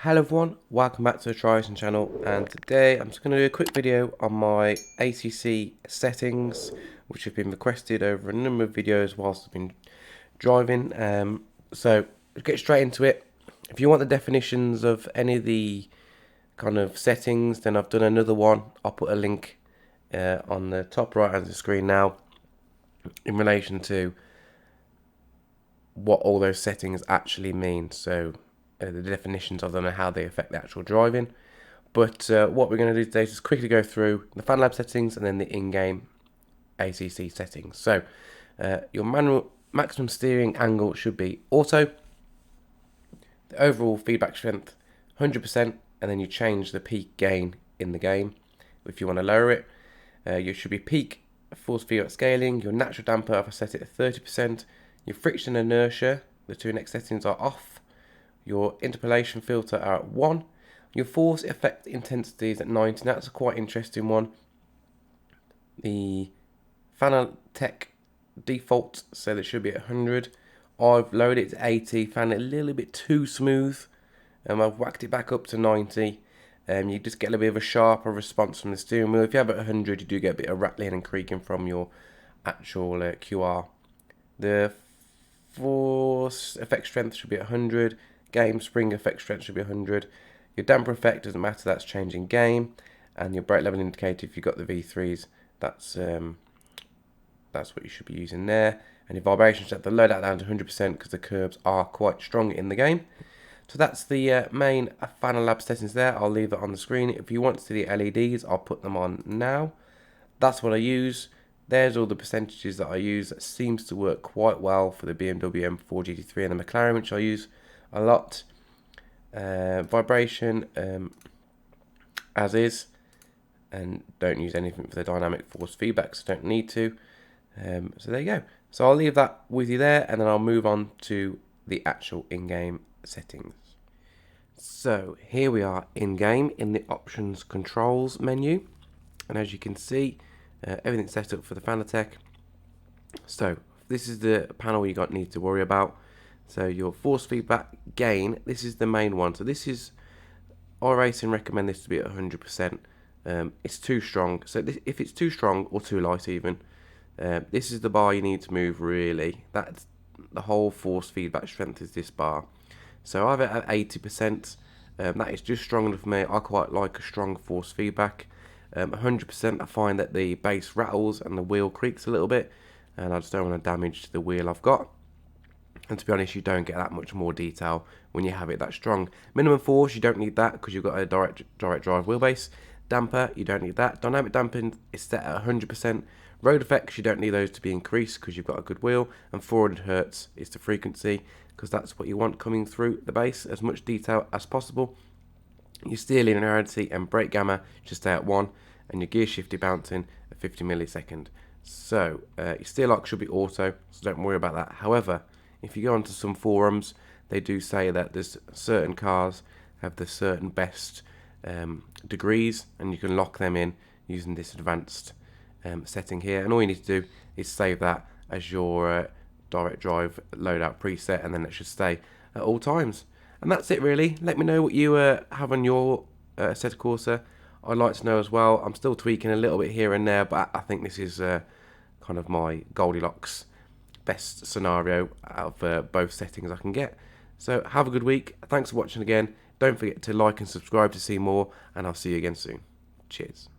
Hello everyone, welcome back to the Tryson channel, and today I'm just going to do a quick video on my ACC settings, which have been requested over a number of videos whilst I've been driving. So let's get straight into it. If you want the definitions of any of the kind of settings, then I've done another one. I'll put a link on the top right hand of the screen now in relation to what all those settings actually mean. So the definitions of them and how they affect the actual driving. But what we're going to do today is just quickly go through the Fanlab settings and then the in-game ACC settings. So your manual maximum steering angle should be auto. The overall feedback strength 100%, and then you change the peak gain in the game if you want to lower it. You should be peak force feedback scaling. Your natural damper, if I set it at 30%. Your friction inertia, the two next settings are off. Your interpolation filter are at 1. Your force effect intensity is at 90. That's a quite interesting one. The Fanatec default said it should be at 100. I've lowered it to 80. Found it a little bit too smooth. I've whacked it back up to 90. You just get a little bit of a sharper response from the steering wheel. If you have it at 100, you do get a bit of rattling and creaking from your actual QR. The force effect strength should be at 100. Game spring effect strength should be 100. Your damper effect doesn't matter, that's changing game. And your brake level indicator, if you've got the V3s, that's what you should be using there. And your vibration strength, load that down to 100% because the curbs are quite strong in the game. So that's the main Fanlab settings there. I'll leave it on the screen. If you want to see the LEDs, I'll put them on now. That's what I use. There's all the percentages that I use. That seems to work quite well for the BMW M4 GT3 and the McLaren, which I use a lot. Vibration as is, and don't use anything for the dynamic force feedback, so don't need to. So there you go. So I'll leave that with you there, and then I'll move on to the actual in-game settings. So here we are in-game in the options controls menu, and as you can see, everything's set up for the Fanatec. So this is the panel you need to worry about. So your force feedback gain, this is the main one. So this is, iRacing recommend this to be at 100%. It's too strong. So if it's too strong or too light even, this is the bar you need to move really. That's the whole force feedback strength is this bar. So I've it at 80%. That is just strong enough for me. I quite like a strong force feedback. 100% I find that the base rattles and the wheel creaks a little bit, and I just don't want to damage the wheel I've got. And to be honest, you don't get that much more detail when you have it that strong. Minimum force, you don't need that because you've got a direct drive wheelbase. Damper, you don't need that. Dynamic damping is set at 100%. Road effects, you don't need those to be increased because you've got a good wheel. And 400 Hz is the frequency because that's what you want coming through the base, as much detail as possible. Your steer linearity and brake gamma should stay at 1, and your gear shifty bouncing at 50 millisecond. So your steer lock should be auto, so don't worry about that. However, if you go onto some forums, they do say that there's certain cars have the certain best degrees, and you can lock them in using this advanced setting here. And all you need to do is save that as your direct drive loadout preset, and then it should stay at all times. And that's it really. Let me know what you have on your Assetto Corsa. I'd like to know as well. I'm still tweaking a little bit here and there, but I think this is kind of my Goldilocks best scenario out of both settings I can get. So have a good week. Thanks for watching again. Don't forget to like and subscribe to see more, and I'll see you again soon. Cheers.